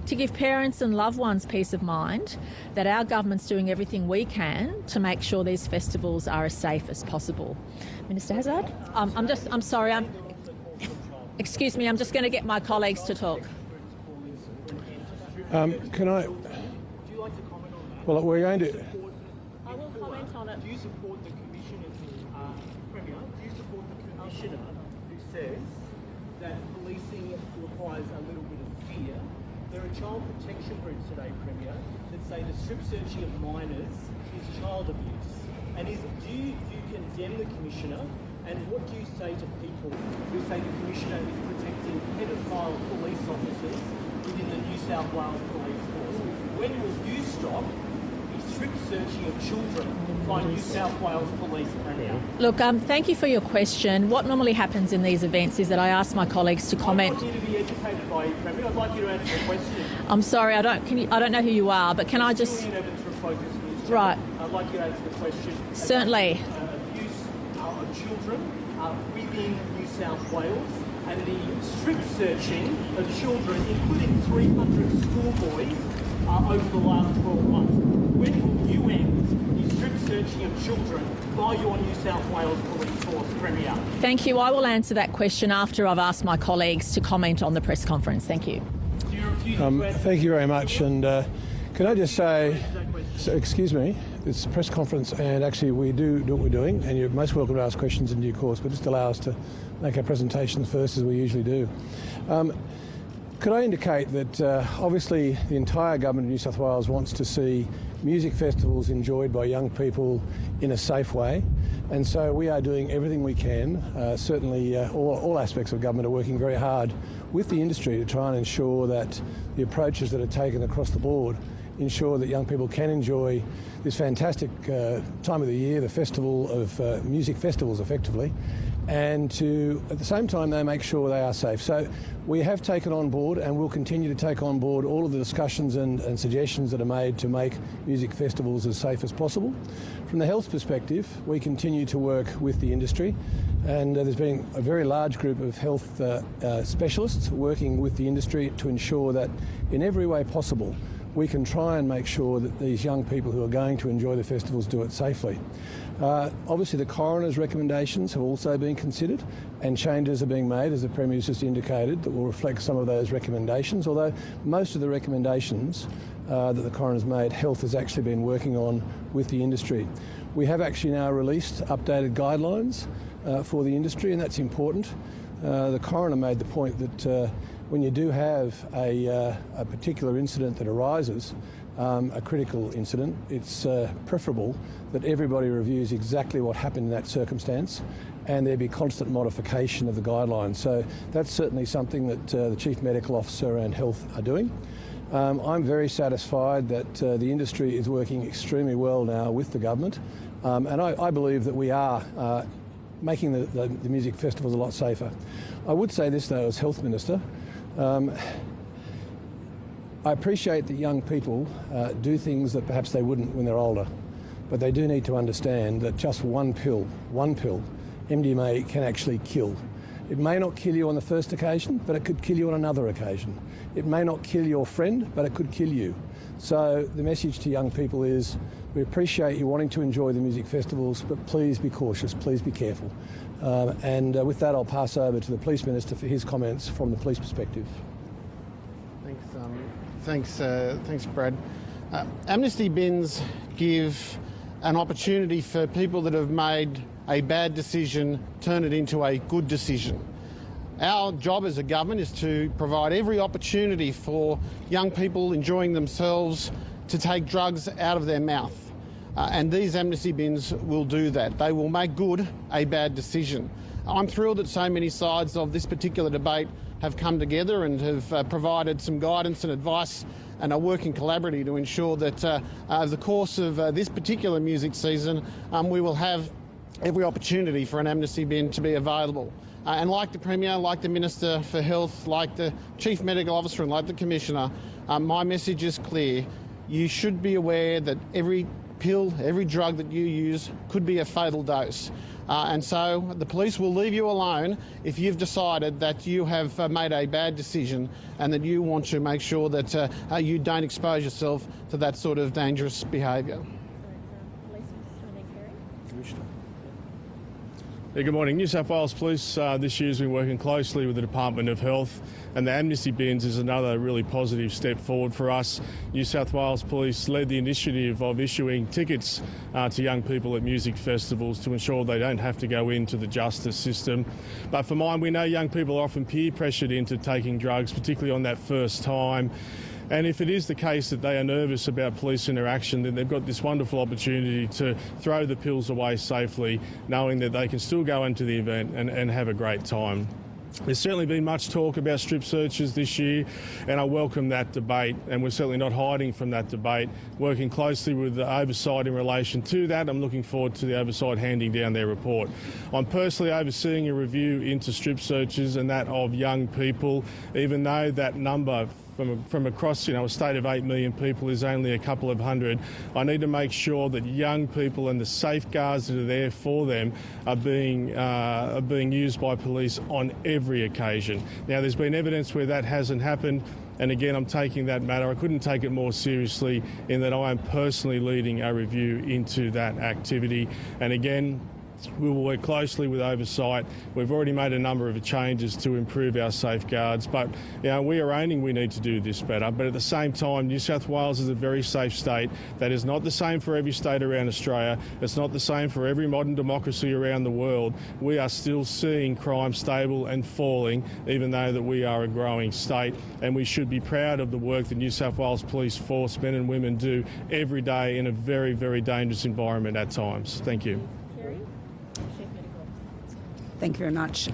to give parents and loved ones peace of mind that our government's doing everything we can to make sure these festivals are as safe as possible. Minister Hazzard? I'm sorry, excuse me, I'm just going to get my colleagues to talk. Can I? Do you like to comment on that? Well, we're going to. I will comment on it. Do you support the Commissioner, Premier, do you support the Commissioner who says that policing requires a little bit of fear? There are child protection groups today, Premier, that say the strip searching of minors is child abuse. And do you condemn the Commissioner? And what do you say to people who say the Commissioner is protecting pedophile police officers within the New South Wales Police Force? When will you stop the strip searching of children by New South Wales Police, Premier? Look, thank you for your question. What normally happens in these events is that I ask my colleagues to comment. I'd like you to be educated by you, Premier. I'd like you to answer the question. I'm sorry, I don't know who you are, but can I just... Julian Evans from Focus News. Right. I'd like you to answer the question. Certainly. Abuse of children within New South Wales and the strip searching of children, including 300 schoolboys, over the last 12 months. When will you end the strip searching of children by your New South Wales Police Force, Premier? Thank you. I will answer that question after I've asked my colleagues to comment on the press conference. Thank you. Do you refuse Thank you very much. And can I just say, excuse me, it's a press conference, and actually we do what we're doing, and you're most welcome to ask questions in due course, but just allow us to make our presentations first as we usually do. Could I indicate that obviously the entire government of New South Wales wants to see music festivals enjoyed by young people in a safe way, and so we are doing everything we can. Certainly all aspects of government are working very hard with the industry to try and ensure that the approaches that are taken across the board ensure that young people can enjoy this fantastic time of the year, the festival of music festivals effectively, and to, at the same time, they make sure they are safe. So we have taken on board and will continue to take on board all of the discussions and suggestions that are made to make music festivals as safe as possible. From the health perspective, we continue to work with the industry, and there's been a very large group of health specialists working with the industry to ensure that in every way possible we can try and make sure that these young people who are going to enjoy the festivals do it safely. Obviously the coroner's recommendations have also been considered, and changes are being made, as the Premier's just indicated, that will reflect some of those recommendations, although most of the recommendations that the coroner's made, health has actually been working on with the industry. We have actually now released updated guidelines for the industry, and that's important. The coroner made the point that when you do have a particular incident that arises, a critical incident, it's preferable that everybody reviews exactly what happened in that circumstance and there be constant modification of the guidelines. So that's certainly something that the Chief Medical Officer and Health are doing. I'm very satisfied that the industry is working extremely well now with the government, and I believe that we are making the music festivals a lot safer. I would say this though, as Health Minister, I appreciate that young people do things that perhaps they wouldn't when they're older, but they do need to understand that just one pill, MDMA, can actually kill. It may not kill you on the first occasion, but it could kill you on another occasion. It may not kill your friend, but it could kill you. So the message to young people is, we appreciate you wanting to enjoy the music festivals, but please be cautious, please be careful. With that, I'll pass over to the Police Minister for his comments from the police perspective. Thanks, Brad. Amnesty bins give an opportunity for people that have made a bad decision, turn it into a good decision. Our job as a government is to provide every opportunity for young people enjoying themselves to take drugs out of their mouth. And these amnesty bins will do that. They will make good a bad decision. I'm thrilled that so many sides of this particular debate have come together and have provided some guidance and advice and are working collaboratively to ensure that over the course of this particular music season, we will have every opportunity for an amnesty bin to be available. And like the Premier, like the Minister for Health, like the Chief Medical Officer and like the Commissioner, my message is clear. You should be aware that every pill, every drug that you use could be a fatal dose. And so the police will leave you alone if you've decided that you have made a bad decision and that you want to make sure that you don't expose yourself to that sort of dangerous behaviour. Yeah, good morning. New South Wales Police this year has been working closely with the Department of Health, and the amnesty bins is another really positive step forward for us. New South Wales Police led the initiative of issuing tickets to young people at music festivals to ensure they don't have to go into the justice system. But for mine, we know young people are often peer pressured into taking drugs, particularly on that first time. And if it is the case that they are nervous about police interaction, then they've got this wonderful opportunity to throw the pills away safely, knowing that they can still go into the event and have a great time. There's certainly been much talk about strip searches this year, and I welcome that debate, and we're certainly not hiding from that debate. Working closely with the oversight in relation to that, I'm looking forward to the oversight handing down their report. I'm personally overseeing a review into strip searches and that of young people, even though that number from across a state of 8 million people is only a couple of hundred. I need to make sure that young people and the safeguards that are there for them are being used by police on every occasion. Now, there's been evidence where that hasn't happened, and again, I'm taking that matter. I couldn't take it more seriously in that I am personally leading a review into that activity. And again, we will work closely with oversight. We've already made a number of changes to improve our safeguards, but we are owning we need to do this better. But at the same time, New South Wales is a very safe state. That is not the same for every state around Australia. It's not the same for every modern democracy around the world. We are still seeing crime stable and falling, even though that we are a growing state. And we should be proud of the work that New South Wales Police Force, men and women, do every day in a very, very dangerous environment at times. Thank you. Thank you very much.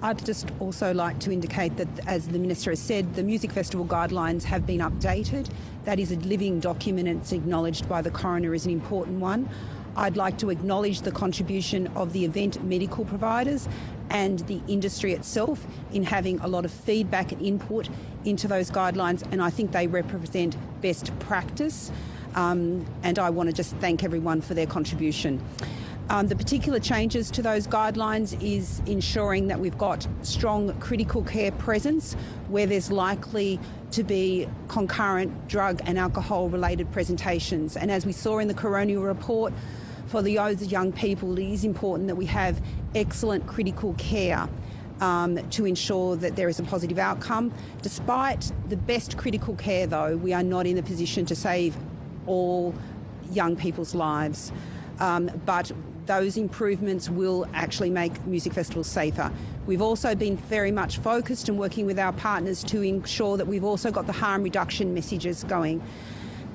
I'd just also like to indicate that, as the Minister has said, the music festival guidelines have been updated. That is a living document and it's acknowledged by the coroner as an important one. I'd like to acknowledge the contribution of the event medical providers and the industry itself in having a lot of feedback and input into those guidelines, and I think they represent best practice. And I want to just thank everyone for their contribution. The particular changes to those guidelines is ensuring that we've got strong critical care presence where there's likely to be concurrent drug and alcohol related presentations. And as we saw in the coronial report, for those young people, it is important that we have excellent critical care to ensure that there is a positive outcome. Despite the best critical care, though, we are not in a position to save all young people's lives. But those improvements will actually make music festivals safer. We've also been very much focused and working with our partners to ensure that we've also got the harm reduction messages going.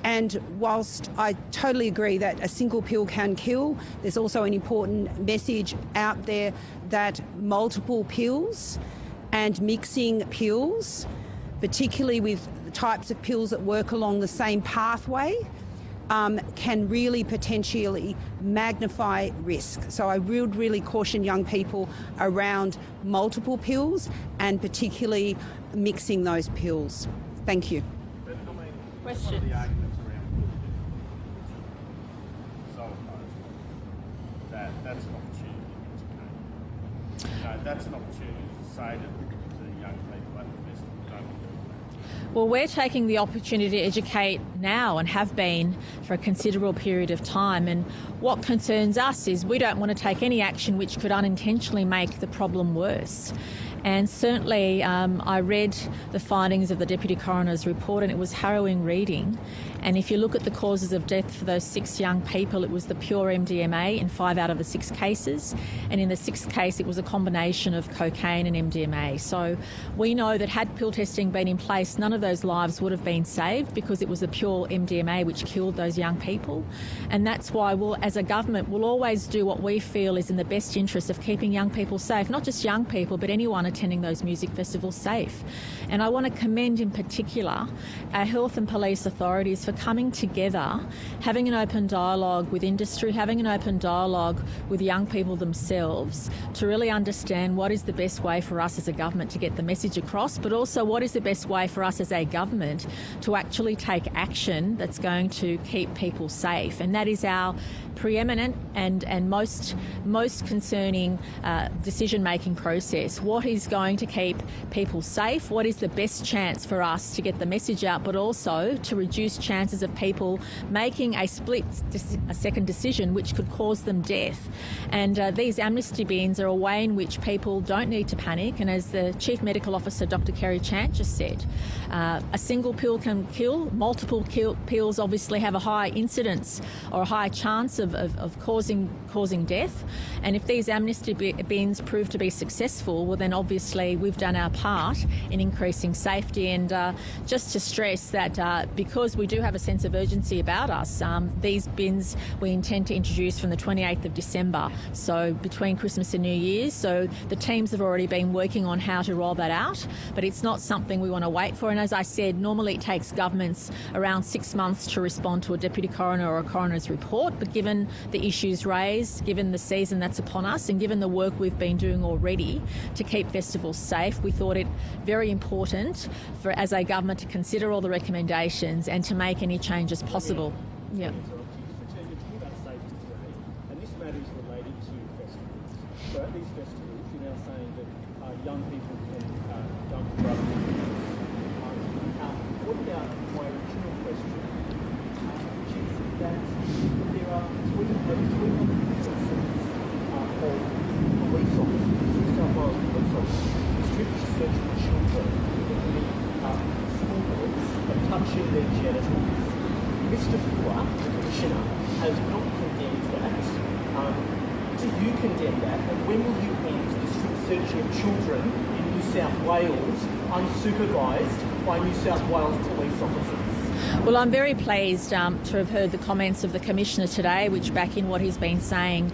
And whilst I totally agree that a single pill can kill, there's also an important message out there that multiple pills and mixing pills, particularly with the types of pills that work along the same pathway, can really potentially magnify risk. So I would really caution young people around multiple pills and particularly mixing those pills. Thank you. Questions? That's an opportunity to educate. That's an opportunity to say to young people at the festival, don't we? Well, we're taking the opportunity to educate now and have been for a considerable period of time. And what concerns us is we don't want to take any action which could unintentionally make the problem worse. And certainly I read the findings of the Deputy Coroner's report and it was harrowing reading. And if you look at the causes of death for those 6 young people, it was the pure MDMA in 5 out of the 6 cases. And in the 6th case, it was a combination of cocaine and MDMA. So we know that had pill testing been in place, none of those lives would have been saved because it was the pure MDMA which killed those young people. And that's why as a government, we'll always do what we feel is in the best interest of keeping young people safe, not just young people, but anyone attending those music festivals safe. And I want to commend in particular our health and police authorities for coming together, having an open dialogue with industry, having an open dialogue with young people themselves to really understand what is the best way for us as a government to get the message across, but also what is the best way for us as a government to actually take action that's going to keep people safe. And that is our preeminent and most concerning decision-making process. What is going to keep people safe? What is the best chance for us to get the message out, but also to reduce chances of people making a split-second decision which could cause them death? And these amnesty bins are a way in which people don't need to panic. And as the Chief Medical Officer, Dr. Kerry Chant, just said, a single pill can kill. Multiple pills obviously have a high incidence or a high chance of causing death. And if these amnesty bins prove to be successful, well then obviously we've done our part in increasing safety. And just to stress that because we do have a sense of urgency about us, these bins we intend to introduce from the 28th of December, so between Christmas and New Year's. So the teams have already been working on how to roll that out, but it's not something we want to wait for. And as I said, normally it takes governments around 6 months to respond to a deputy coroner or a coroner's report, but given the issues raised, given the season that's upon us, and given the work we've been doing already to keep festivals safe, we thought it very important for as a government to consider all the recommendations and to make any changes possible. Yeah. And this matter is related to festivals. So at these festivals, you're now saying that young people can dump drugs. What about my original question, which is that there are three instances of police officers, New South Wales police officers, strip-searching children, particularly small boys, and touching their genitals. Mr. Fuller, the Commissioner, has not condemned that. Do you condemn that? And when will you end the strip-searching of children in New South Wales unsupervised by New South Wales police officers? Well, I'm very pleased to have heard the comments of the Commissioner today, which back in what he's been saying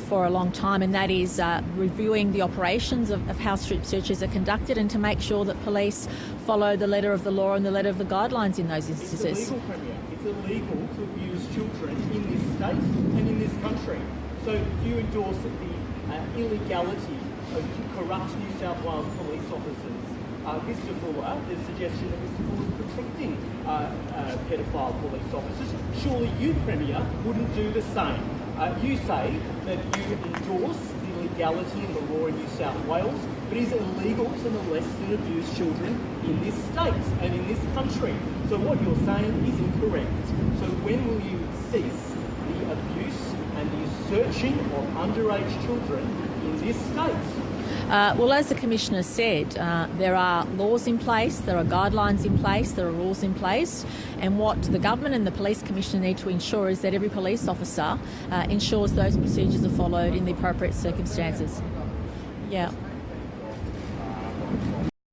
for a long time, and that is reviewing the operations of how strip searches are conducted and to make sure that police follow the letter of the law and the letter of the guidelines in those instances. It's illegal, Premier. It's illegal to abuse children in this state and in this country. So do you endorse the illegality of corrupt New South Wales police officers? Mr. Fuller, the suggestion that Mr. Fuller is protecting paedophile police officers. Surely you, Premier, wouldn't do the same. You say that you endorse the legality and the law in New South Wales, but it is illegal to molest and abuse children in this state and in this country. So what you're saying is incorrect. So when will you cease the abuse and the searching of underage children in this state? Well, as the Commissioner said, there are laws in place, there are guidelines in place, there are rules in place, and what the government and the Police Commissioner need to ensure is that every police officer ensures those procedures are followed in the appropriate circumstances. Yeah.